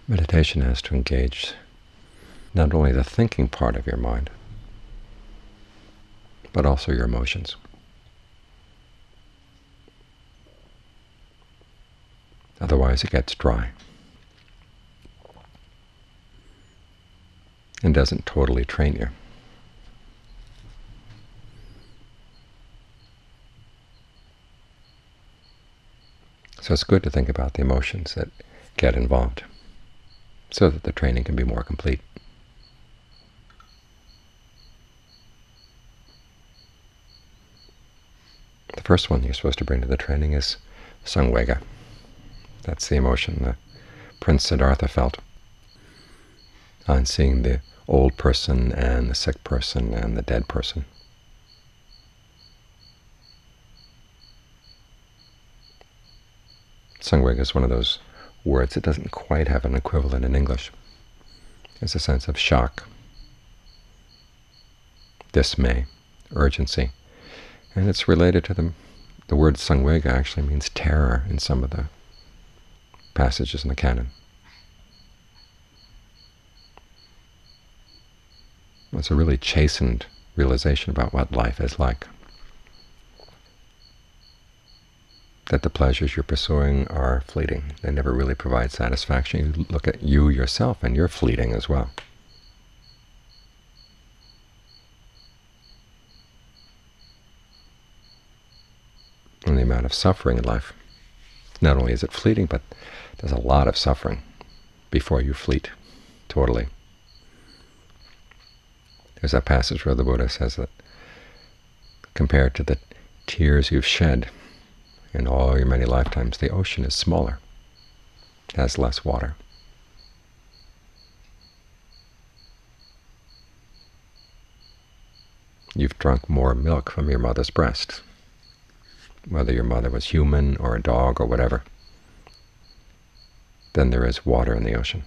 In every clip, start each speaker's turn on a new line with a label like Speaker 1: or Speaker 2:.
Speaker 1: Meditation has to engage not only the thinking part of your mind, but also your emotions. Otherwise it gets dry and doesn't totally train you. So it's good to think about the emotions that get involved so that the training can be more complete. The first one you're supposed to bring to the training is samvega. That's the emotion that Prince Siddhartha felt on seeing the old person and the sick person and the dead person. Samvega is one of those words that doesn't quite have an equivalent in English. It's a sense of shock, dismay, urgency, and it's related to the word samvega actually means terror in some of the passages in the canon. It's a really chastened realization about what life is like, that the pleasures you're pursuing are fleeting. They never really provide satisfaction. You look at you yourself, and you're fleeting as well. And the amount of suffering in life, not only is it fleeting, but there's a lot of suffering before you fleet totally. There's that passage where the Buddha says that compared to the tears you've shed in all your many lifetimes, the ocean is smaller, has less water. You've drunk more milk from your mother's breast, whether your mother was human or a dog or whatever, than there is water in the ocean.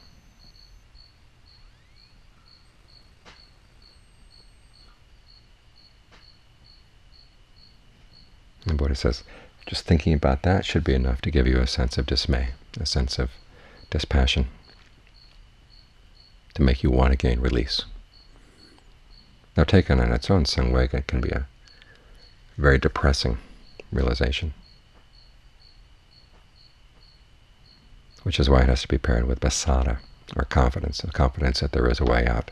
Speaker 1: And the Buddha says, just thinking about that should be enough to give you a sense of dismay, a sense of dispassion, to make you want to gain release. Now, taken on its own, samvega can be a very depressing realization, which is why it has to be paired with pasada, or confidence, the confidence that there is a way out.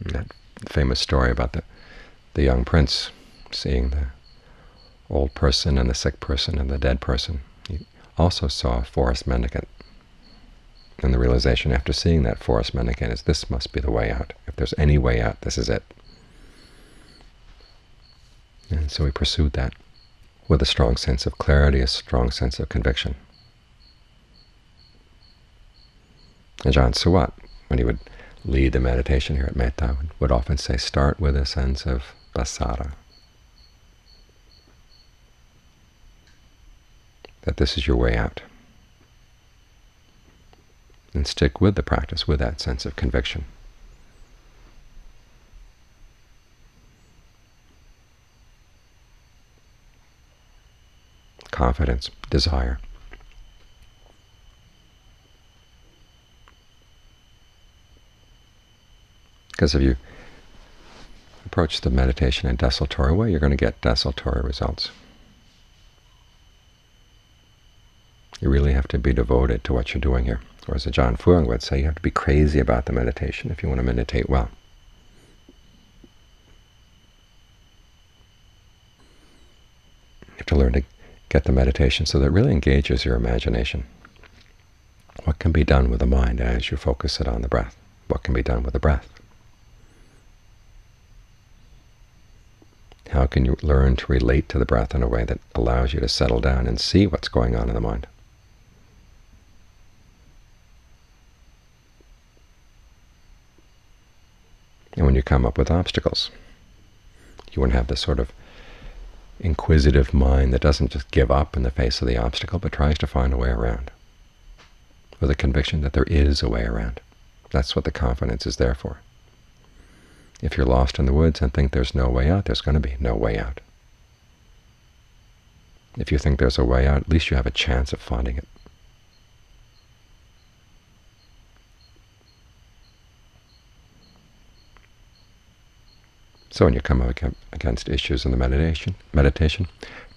Speaker 1: And that famous story about the young prince seeing the old person and the sick person and the dead person. He also saw a forest mendicant. And the realization after seeing that forest mendicant is, this must be the way out. If there's any way out, this is it. And so he pursued that with a strong sense of clarity, a strong sense of conviction. Ajaan Suwat, when he would lead the meditation here at Metta, would often say, start with a sense of pasada, that this is your way out, and stick with the practice with that sense of conviction. Confidence, desire. Because if you approach the meditation in a desultory way, you're going to get desultory results. You really have to be devoted to what you're doing here. Or as Ajahn Fuang would say, you have to be crazy about the meditation if you want to meditate well. You have to learn to get the meditation so that it really engages your imagination. What can be done with the mind as you focus it on the breath? What can be done with the breath? How can you learn to relate to the breath in a way that allows you to settle down and see what's going on in the mind? And when you come up with obstacles, you won't have this sort of inquisitive mind that doesn't just give up in the face of the obstacle, but tries to find a way around, with a conviction that there is a way around. That's what the confidence is there for. If you're lost in the woods and think there's no way out, there's going to be no way out. If you think there's a way out, at least you have a chance of finding it. So when you come up against issues in the meditation,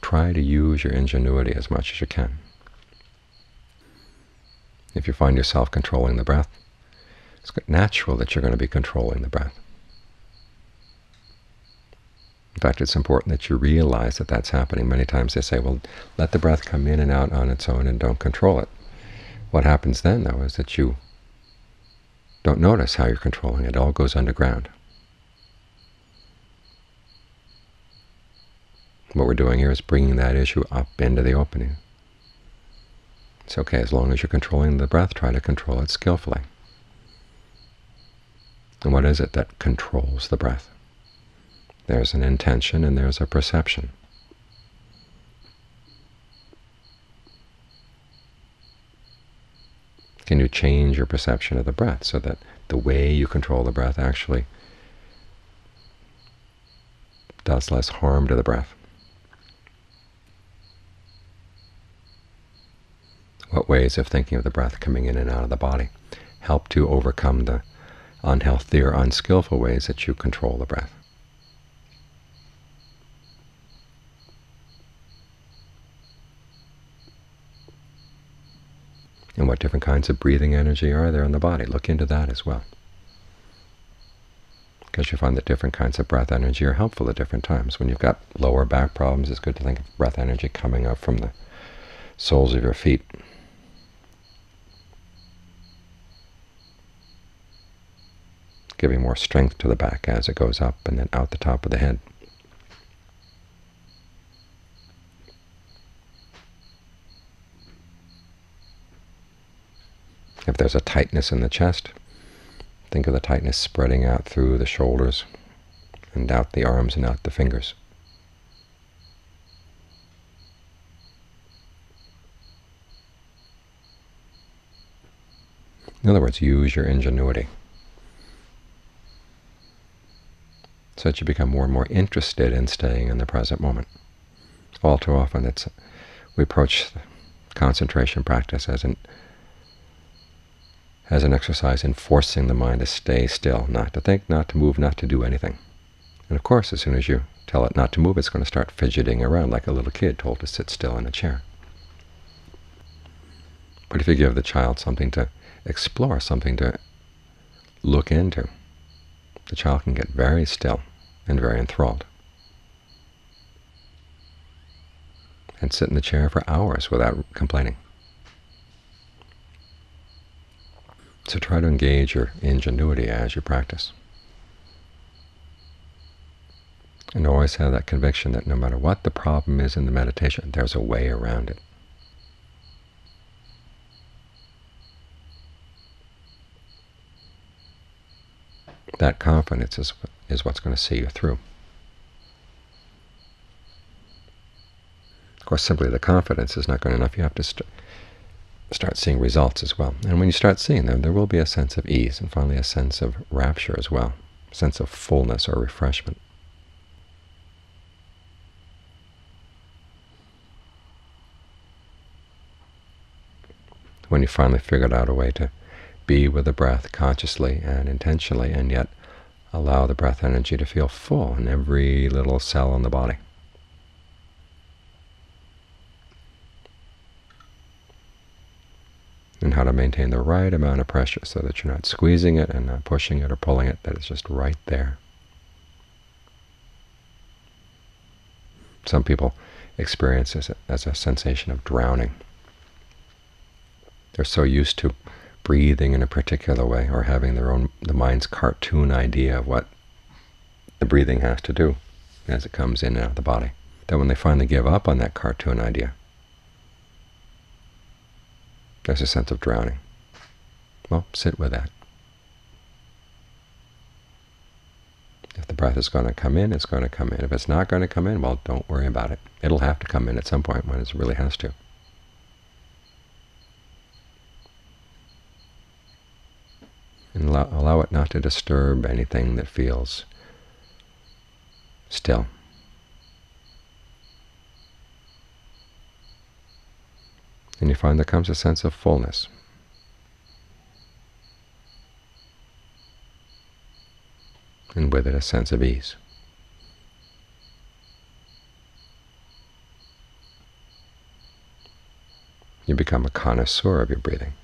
Speaker 1: try to use your ingenuity as much as you can. If you find yourself controlling the breath, it's natural that you're going to be controlling the breath. In fact, it's important that you realize that that's happening. Many times they say, well, let the breath come in and out on its own and don't control it. What happens then, though, is that you don't notice how you're controlling it. It all goes underground. What we're doing here is bringing that issue up into the opening. It's okay, as long as you're controlling the breath, try to control it skillfully. And what is it that controls the breath? There's an intention and there's a perception. Can you change your perception of the breath so that the way you control the breath actually does less harm to the breath? What ways of thinking of the breath coming in and out of the body help to overcome the unhealthy or unskillful ways that you control the breath? And what different kinds of breathing energy are there in the body? Look into that as well, because you find that different kinds of breath energy are helpful at different times. When you've got lower back problems, it's good to think of breath energy coming up from the soles of your feet. Giving more strength to the back as it goes up and then out the top of the head. If there's a tightness in the chest, think of the tightness spreading out through the shoulders and out the arms and out the fingers. In other words, use your ingenuity so that you become more and more interested in staying in the present moment. All too often we approach concentration practice as an exercise in forcing the mind to stay still, not to think, not to move, not to do anything. And of course, as soon as you tell it not to move, it's going to start fidgeting around like a little kid told to sit still in a chair. But if you give the child something to explore, something to look into, the child can get very still and very enthralled and sit in the chair for hours without complaining. So try to engage your ingenuity as you practice. And always have that conviction that no matter what the problem is in the meditation, there's a way around it. That confidence is what's going to see you through. Of course, simply the confidence is not good enough. You have to start seeing results as well. And when you start seeing them, there will be a sense of ease and finally a sense of rapture as well, a sense of fullness or refreshment. When you finally figured out a way to be with the breath consciously and intentionally, and yet allow the breath energy to feel full in every little cell in the body. And how to maintain the right amount of pressure so that you're not squeezing it and not pushing it or pulling it, that it's just right there. Some people experience this as a sensation of drowning. They're so used to breathing in a particular way or having the mind's cartoon idea of what the breathing has to do as it comes in and out of the body, that when they finally give up on that cartoon idea, there's a sense of drowning. Well, sit with that. If the breath is going to come in, it's going to come in. If it's not going to come in, well, don't worry about it. It'll have to come in at some point when it really has to. And allow it not to disturb anything that feels still. And you find there comes a sense of fullness. And with it a sense of ease. You become a connoisseur of your breathing.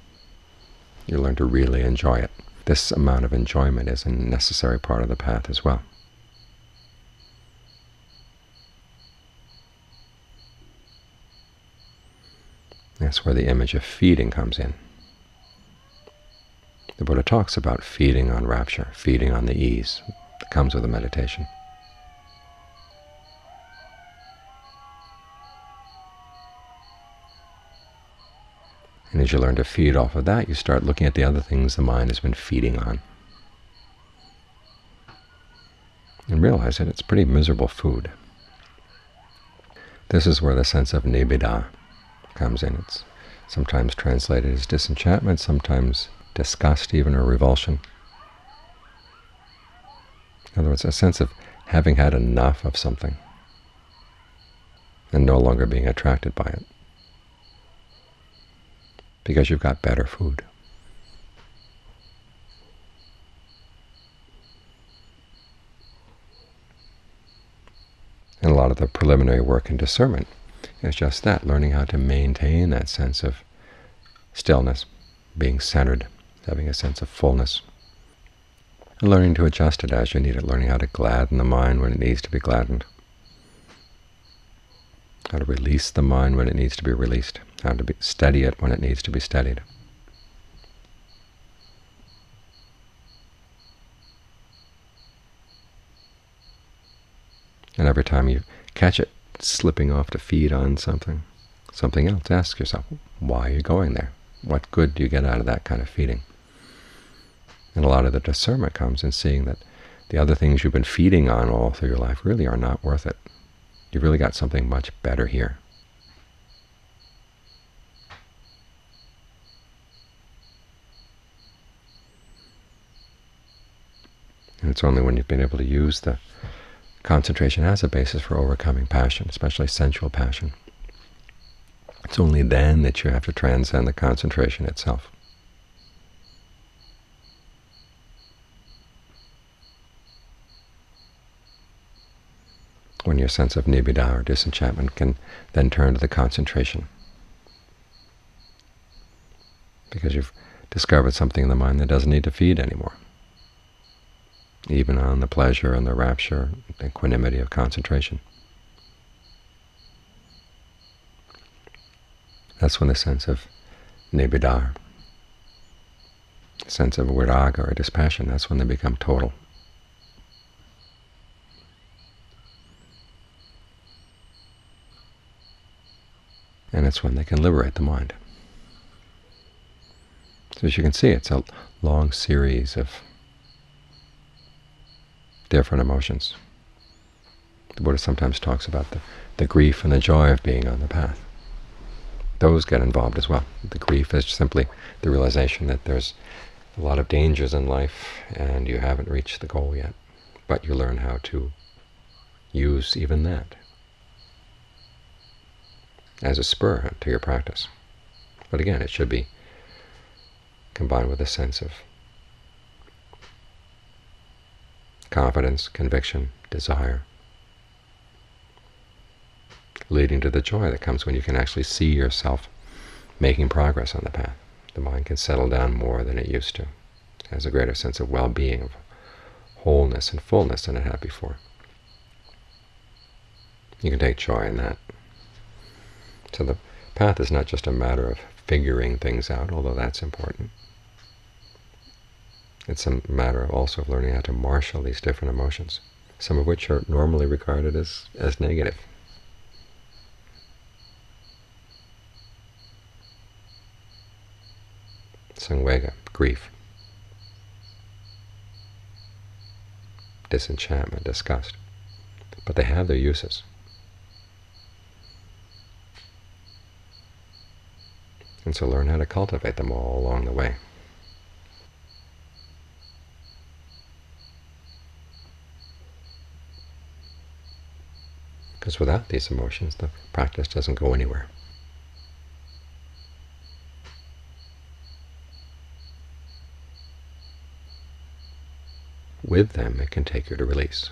Speaker 1: You learn to really enjoy it. This amount of enjoyment is a necessary part of the path as well. That's where the image of feeding comes in. The Buddha talks about feeding on rapture, feeding on the ease that comes with the meditation. And as you learn to feed off of that, you start looking at the other things the mind has been feeding on. And realize that it's pretty miserable food. This is where the sense of nibbida comes in. It's sometimes translated as disenchantment, sometimes disgust even, or revulsion. In other words, a sense of having had enough of something and no longer being attracted by it, because you've got better food. And a lot of the preliminary work in discernment is just that, learning how to maintain that sense of stillness, being centered, having a sense of fullness, and learning to adjust it as you need it, learning how to gladden the mind when it needs to be gladdened, how to release the mind when it needs to be released, how to steady it when it needs to be steadied. And every time you catch it slipping off to feed on something else, ask yourself, why are you going there? What good do you get out of that kind of feeding? And a lot of the discernment comes in seeing that the other things you've been feeding on all through your life really are not worth it. You've really got something much better here. And it's only when you've been able to use the concentration as a basis for overcoming passion, especially sensual passion. It's only then that you have to transcend the concentration itself. When your sense of nibbida or disenchantment can then turn to the concentration, because you've discovered something in the mind that doesn't need to feed anymore, even on the pleasure and the rapture, the equanimity of concentration. That's when the sense of nibbida, sense of viraga or dispassion, that's when they become total. And it's when they can liberate the mind. So as you can see, it's a long series of different emotions. The Buddha sometimes talks about the grief and the joy of being on the path. Those get involved as well. The grief is simply the realization that there's a lot of dangers in life and you haven't reached the goal yet, but you learn how to use even that as a spur to your practice. But again, it should be combined with a sense of confidence, conviction, desire, leading to the joy that comes when you can actually see yourself making progress on the path. The mind can settle down more than it used to. It has a greater sense of well-being, of wholeness and fullness than it had before. You can take joy in that. So the path is not just a matter of figuring things out, although that's important. It's a matter also of learning how to marshal these different emotions, some of which are normally regarded as negative. Samvega, grief, disenchantment, disgust. But they have their uses. And so learn how to cultivate them all along the way. Because without these emotions, the practice doesn't go anywhere. With them, it can take you to release.